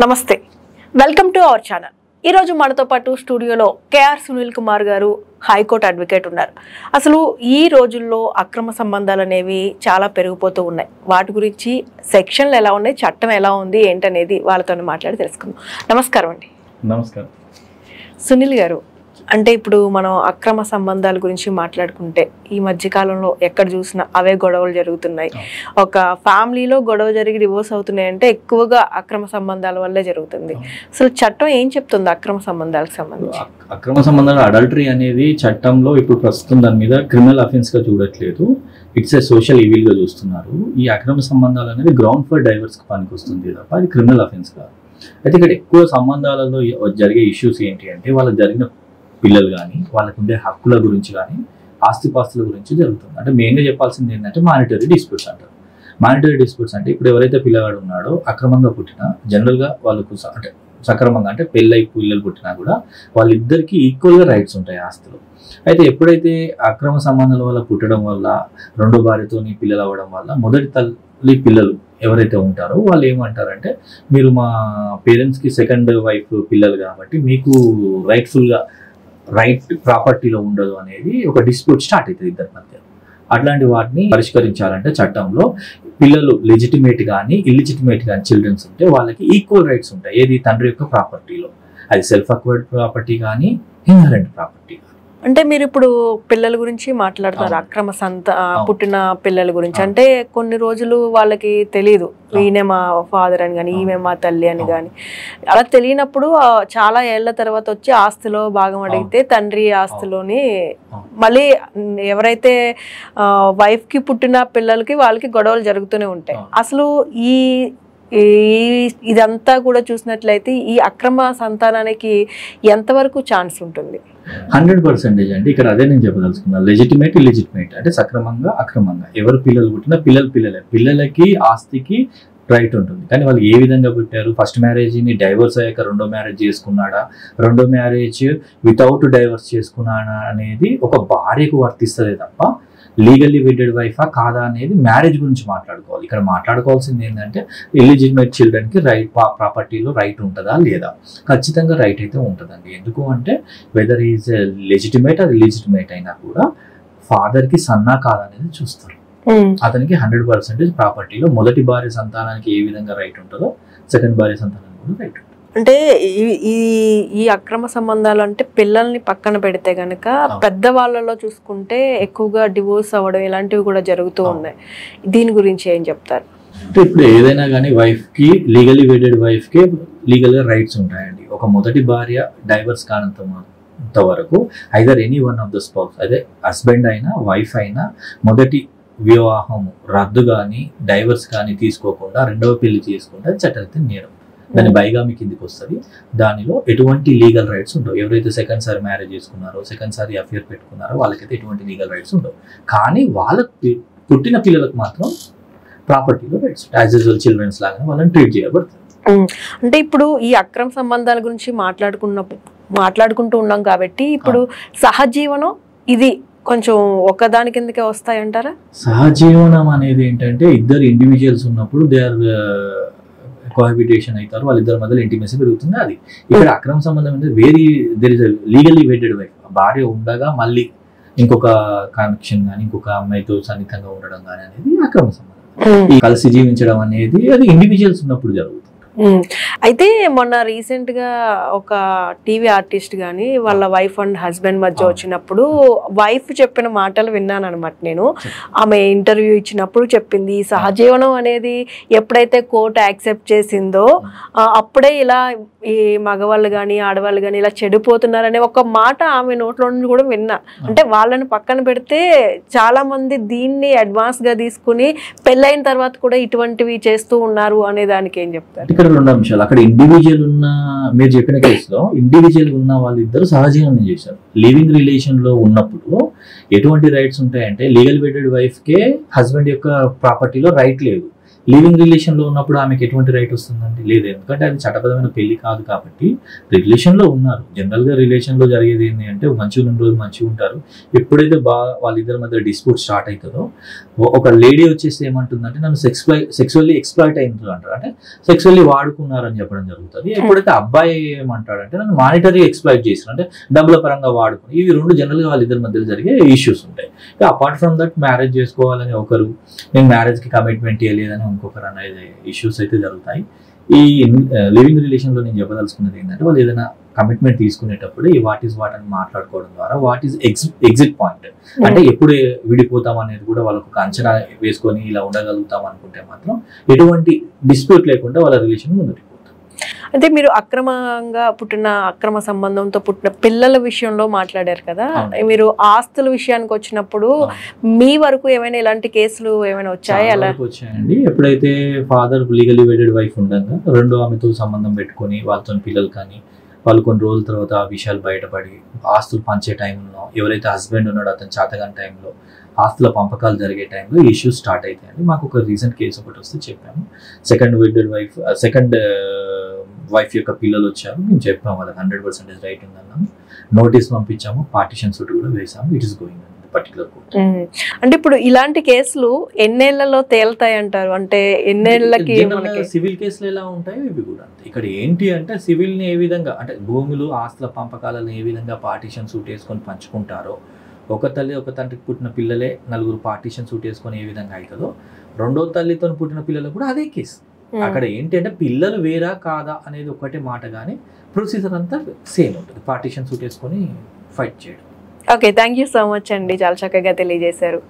నమస్తే, welcome to our channel. ఈరోజు మనతో పాటు స్టూడియోలో కేఆర్ సునీల్ కుమార్ గారు, హైకోర్టు అడ్వకేట్ ఉన్నారు. అసలు ఈ రోజుల్లో అక్రమ సంబంధాలు అనేవి చాలా పెరిగిపోతూ ఉన్నాయి. వాటి గురించి సెక్షన్లు ఎలా ఉన్నాయి, చట్టం ఎలా ఉంది ఏంటనేది వాళ్ళతో మాట్లాడి తెలుసుకుందాం. నమస్కారం అండి. నమస్కారం. సునీల్ గారు, అంటే ఇప్పుడు మనం అక్రమ సంబంధాల గురించి మాట్లాడుకుంటే ఈ మధ్యకాలంలో ఎక్కడ చూసినా అవే గొడవలు జరుగుతున్నాయి. ఒక ఫ్యామిలీలో గొడవ జరిగి డివోర్స్ అవుతున్నాయి అంటే ఎక్కువగా అక్రమ సంబంధాల వల్లే జరుగుతుంది. అసలు చట్టం ఏం చెప్తుంది అక్రమ సంబంధాలకు సంబంధించి? అక్రమ సంబంధాలు, అడల్టరీ అనేది చట్టంలో ఇప్పుడు ప్రస్తుతం దాని మీద క్రిమినల్ అఫెన్స్ గా చూడట్లేదు, ఇట్స్ ఏ సోషల్ ఈవిల్ గా చూస్తున్నారు. ఈ అక్రమ సంబంధాలు అనేది గ్రౌండ్ ఫర్ డైవర్స్ కి పనికి వస్తుంది తప్ప అది క్రిమినల్ అఫెన్స్ కాదు. అయితే ఇక్కడ ఎక్కువ సంబంధాలలో జరిగే ఇష్యూస్ ఏంటి అంటే వాళ్ళకి జరిగిన పిల్లలు కానీ వాళ్ళకు ఉండే హక్కుల గురించి కానీ ఆస్తిపాస్తుల గురించి జరుగుతుంది. అంటే మెయిన్గా చెప్పాల్సింది ఏంటంటే మానిటరీ డిస్ప్యూట్స్ అంటారు. మానిటరీ డిస్ప్యూట్స్ అంటే ఇప్పుడు ఎవరైతే పిల్లవాడు ఉన్నాడో అక్రమంగా పుట్టినా జనరల్గా వాళ్ళకు అంటే సక్రమంగా అంటే పెళ్ళై పిల్లలు పుట్టినా కూడా వాళ్ళిద్దరికీ ఈక్వల్గా రైట్స్ ఉంటాయి ఆస్తులు. అయితే ఎప్పుడైతే అక్రమ సంబంధాల వల్ల పుట్టడం వల్ల రెండో భార్యతోని పిల్లలు అవ్వడం వల్ల మొదటి తల్లి పిల్లలు ఎవరైతే ఉంటారో వాళ్ళు ఏమంటారంటే మీరు మా పేరెంట్స్కి సెకండ్ వైఫ్ పిల్లలు కాబట్టి మీకు రైట్ఫుల్గా రైట్ ప్రాపర్టీలో ఉండదు అనేది ఒక డిస్ప్యూట్ స్టార్ట్ అవుతుంది ఇద్దరి మధ్య. అట్లాంటి వాటిని పరిష్కరించాలంటే చట్టంలో పిల్లలు లెజిటిమేట్ కానీ ఇల్లిజిటిమేట్ కానీ చిల్డ్రన్స్ ఉంటే వాళ్ళకి ఈక్వల్ రైట్స్ ఉంటాయి. ఏది తండ్రి యొక్క ప్రాపర్టీలో, అది సెల్ఫ్ అక్వైర్డ్ ప్రాపర్టీ కానీ ఇన్హెరెంట్ ప్రాపర్టీ. అంటే మీరు ఇప్పుడు పిల్లల గురించి మాట్లాడుతున్నారు, అక్రమ పుట్టిన పిల్లల గురించి. అంటే కొన్ని రోజులు వాళ్ళకి తెలియదు ఈయనే మా ఫాదర్ అని కానీ ఈమె మా తల్లి అని కానీ. అలా తెలియనప్పుడు చాలా ఏళ్ల తర్వాత వచ్చి ఆస్తిలో భాగం అడిగితే తండ్రి ఆస్తిలోని మళ్ళీ ఎవరైతే వైఫ్ కి పుట్టిన పిల్లలకి వాళ్ళకి గొడవలు జరుగుతూనే ఉంటాయి. అసలు ఇదంతా కూడా చూసినట్లయితే ఈ అక్రమ సంతానానికి ఎంతవరకు ఛాన్స్ ఉంటుంది? 100% అండి. ఇక్కడ అదే నేను చెప్పదలుచుకున్నాను. లెజిటిమేట్ ఇల్లిజిటిమేట్ అంటే సక్రమంగా అక్రమంగా ఎవరు పిల్లలు పుట్టినా పిల్లలకి ఆస్తికి రైట్ ఉంటుంది. కానీ వాళ్ళు ఏ విధంగా పుట్టారు, ఫస్ట్ మ్యారేజ్ని డైవర్స్ అయ్యాక రెండో మ్యారేజ్ చేసుకున్నాడా, రెండో మ్యారేజ్ వితౌట్ డైవర్స్ చేసుకున్నాడా అనేది ఒక భార్యకు వర్తిస్తుంది తప్ప లీగల్లీ వెడెడ్ వైఫా కాదా అనేది మ్యారేజ్ గురించి మాట్లాడుకోవాలి. ఇక్కడ మాట్లాడుకోవాల్సింది ఏంటంటే ఇల్లిజిటిమేట్ చిల్డ్రన్కి రైట్ ప్రాపర్టీలో రైట్ ఉంటుందా లేదా? ఖచ్చితంగా రైట్ అయితే ఉంటుందండి. ఎందుకు అంటే వెదర్ ఈజ్ లెజిటిమేట్ అది ఇల్లిజిటిమేట్ అయినా కూడా ఫాదర్కి సన్నా కాదనేది చూస్తారు. అతనికి 100% ప్రాపర్టీలో మొదటి భార్య సంతానానికి ఏ విధంగా రైట్ ఉంటుందో సెకండ్ భార్య సంతానానికి కూడా రైట్ ఉంటుంది. అంటే ఈ అక్రమ సంబంధాలు అంటే పిల్లల్ని పక్కన పెడితే గనక పెద్దవాళ్ళలో చూసుకుంటే ఎక్కువగా డివోర్స్ అవ్వడం ఇలాంటివి కూడా జరుగుతూ ఉన్నాయి. దీని గురించి ఏం చెప్తారు? అంటే ఇప్పుడు ఏదైనా కానీ వైఫ్కి లీగల్లీ వెడెడ్ వైఫ్కి లీగల్గా రైట్స్ ఉంటాయండి. ఒక మొదటి భార్య డైవర్స్ కానంత వరకు either any one of the spouse, అదే హస్బెండ్ అయినా వైఫ్ అయినా మొదటి వివాహం రద్దు కానీ డైవర్స్ కానీ తీసుకోకుండా రెండవ పెళ్లి చేసుకుంటే చట్టరీత్యా నేరం. దాని బైగామి కిందికి వస్తుంది. దానిలో ఎటువంటి లీగల్ రైట్స్ ఉండవు. ఎవరైతే సెకండ్ సారి మ్యారేజ్ చేసుకున్నారో సెకండ్ సారి అఫేర్ పెట్టుకున్నారో వాళ్ళకైతే ఎటువంటి లీగల్ రైట్స్ ఉండవు. కానీ వాళ్ళకి పుట్టిన పిల్లలకు మాత్రం ప్రాపర్టీలో రైట్స్ యాజ్ యూజువల్ చిల్డ్రన్స్ లాగానే వాళ్ళని ట్రీట్ చేయబడుతుంది. అంటే ఇప్పుడు ఈ అక్రమ సంబంధాల గురించి మాట్లాడుకుంటూ ఉన్నాం కాబట్టి ఇప్పుడు సహజీవనం ఇది కొంచెం ఒకదాని కిందకే వస్తాయంటారా? సహజీవనం అనేది ఏంటంటే ఇద్దరు ఇండివిజువల్స్ ఉన్నప్పుడు దే ఆర్ కోహాబిటేషన్ అవుతారు, వాళ్ళిద్దరి మధ్యలో ఇంటిమేసీ పెరుగుతుంది. అది ఇక్కడ అక్రమ సంబంధం అంటే there is legally wedded wife, భార్య ఉండగా మళ్ళీ ఇంకొక కనెక్షన్ కానీ ఇంకొక అమ్మాయితో సన్నిహితంగా ఉండడం కానీ అనేది అక్రమ సంబంధం. కలిసి జీవించడం అనేది అది ఇండివిజువల్స్ ఉన్నప్పుడు జరుగుతుంది. అయితే మొన్న రీసెంట్ గా ఒక టీవీ ఆర్టిస్ట్ గాని వాళ్ళ వైఫ్ అండ్ హస్బెండ్ మధ్య వచ్చినప్పుడు వైఫ్ చెప్పిన మాటలు విన్నాను అనమాట నేను. ఆమె ఇంటర్వ్యూ ఇచ్చినప్పుడు చెప్పింది సహజీవనం అనేది ఎప్పుడైతే కోర్టు యాక్సెప్ట్ చేసిందో అప్పుడే ఇలా ఈ మగవాళ్ళు కానీ ఆడవాళ్ళు కానీ ఇలా చెడిపోతున్నారనే ఒక మాట ఆమె నోట్లో నుండి కూడా విన్నా. అంటే వాళ్ళని పక్కన పెడితే చాలా మంది దీన్ని అడ్వాన్స్ గా తీసుకుని పెళ్ళైన తర్వాత కూడా ఇటువంటివి చేస్తూ ఉన్నారు అనే దానికి ఏం చెప్తారు? ఇక్కడ రెండు అంశాలు. అక్కడ ఇండివిజువల్ ఉన్న, మీరు చెప్పిన కేసులో ఇండివిజువల్ ఉన్న వాళ్ళిద్దరు సహజీవనం చేశారు. లివింగ్ రిలేషన్ లో ఉన్నప్పుడు ఎటువంటి రైట్స్ ఉంటాయంటే లీగల్ వెడెడ్ వైఫ్ కే హస్బెండ్ యొక్క ప్రాపర్టీలో రైట్ లేదు, లివింగ్ రిలేషన్ లో ఉన్నప్పుడు ఆమెకి ఎటువంటి రైట్ వస్తుందండి? లేదు, ఎందుకంటే అది చట్టబద్ధమైన పెళ్లి కాదు కాబట్టి రిలేషన్ లో ఉన్నారు. జనరల్ గా రిలేషన్ లో జరిగేది ఏంటి అంటే మంచిగా ఉన్న రోజు మంచిగా ఉంటారు. ఎప్పుడైతే వాళ్ళిద్దరి మధ్య డిస్ప్యూట్ స్టార్ట్ అవుతుందో ఒక లేడీ వచ్చేసి ఏమంటుందంటే నన్ను సెక్సువల్లీ ఎక్స్ప్లాయిట్ అయింది అంటారు, అంటే సెక్సువల్లీ వాడుకున్నారని చెప్పడం జరుగుతుంది. ఎప్పుడైతే అబ్బాయి ఏమంటాడంటే నన్ను మానిటరీ ఎక్స్ప్లాయిట్ చేసిన, అంటే డబ్బుల పరంగా వాడుకుని. ఇవి రెండు జనరల్ గా వాళ్ళిద్దరి మధ్యలో జరిగే ఇష్యూస్ ఉంటాయి. అపార్ట్ ఫ్రమ్ దట్ మ్యారేజ్ చేసుకోవాలని ఒకరు, నేను మ్యారేజ్ కి కమిట్మెంట్ చేయలేదని ఇంకొకరు అనేది ఇష్యూస్ అయితే జరుగుతాయి. ఈ లివింగ్ రిలేషన్ లో నేను చెప్పదలుచుకున్నది ఏంటంటే వాళ్ళు ఏదైనా కమిట్మెంట్ తీసుకునేటప్పుడు ఈ వాట్ ఈస్ వాట్ అని మాట్లాడుకోవడం ద్వారా వాట్ ఈస్ ఎగ్జిట్ పాయింట్, అంటే ఎప్పుడు విడిపోతాం అనేది కూడా వాళ్ళకు ఒక అంచనా వేసుకొని ఇలా ఉండగలుగుతాం అనుకుంటే మాత్రం ఎటువంటి డిస్ప్యూట్ లేకుండా వాళ్ళ రిలేషన్ ముందుకు. అంటే మీరు అక్రమ సంబంధంతో పుట్టిన పిల్లల విషయంలో మాట్లాడారు కదా, మీరు ఆస్తుల విషయానికి వచ్చినప్పుడు మీ వరకు ఏమైనా ఇలాంటి కేసులు ఏమైనా వచ్చాయి? అలా వచ్చాయండి. ఎప్పుడైతే ఫాదర్ లీగలీ వెడెడ్ వైఫ్ ఉండగా రెండో ఆమెతో సంబంధం పెట్టుకొని వాళ్ళతో పిల్లలు కానీ వాళ్ళు కొన్ని రోజుల తర్వాత ఆ విషయాలు బయటపడి ఆస్తులు పంచే టైంలో ఎవరైతే హస్బెండ్ ఉన్నాడో అతను చేతగాని టైంలో ఆస్తుల పంపకాలు జరిగే టైంలో ఇష్యూస్ స్టార్ట్ అవుతాయండి. మాకు ఒక రీసెంట్ కేసు ఒకటి వస్తే చెప్పాము. సెకండ్ వైఫ్ యొక్క పిల్లలు వచ్చారు, మేము చెప్పాము వాళ్ళకి 100% రైట్ ఉందన్నాము, నోటీస్ పంపించాము, పార్టిషన్ సూట్ కూడా వేసాము. It is going particular court. అంటే ఇప్పుడు ఇలాంటి కేసులు ఎన్నేళ్లలో తేలుతాయి అంటారు? అంటే ఎన్నేళ్లకి? సివిల్ కేసులు ఎలా ఉంటాయో ఇవి కూడా అంతే. ఇక్కడ ఏంటి అంటే సివిల్ ని ఏ విధంగా, అంటే భూములు ఆస్తుల పంపకాలను ఏ విధంగా పార్టిషన్ సూట్ వేసుకొని పంచుకుంటారో, ఒక తల్లి ఒక తండ్రికి పుట్టిన పిల్లలే నలుగురు పార్టిషన్ సూట్ వేసుకొని ఏ విధంగా అవుతుందో రెండో తల్లితో పుట్టిన పిల్లలు కూడా అదే కేసు. అక్కడ ఏంటి అంటే పిల్లలు వేరా కాదా అనేది ఒకటే మాట, కానీ ప్రొసీజర్ అంతా సేమ్ ఉంటుంది. పార్టిషన్ సూట్ వేసుకొని ఫైట్ చేయడం. Okay, thank you so much అండి, చాలా చక్కగా తెలియజేశారు.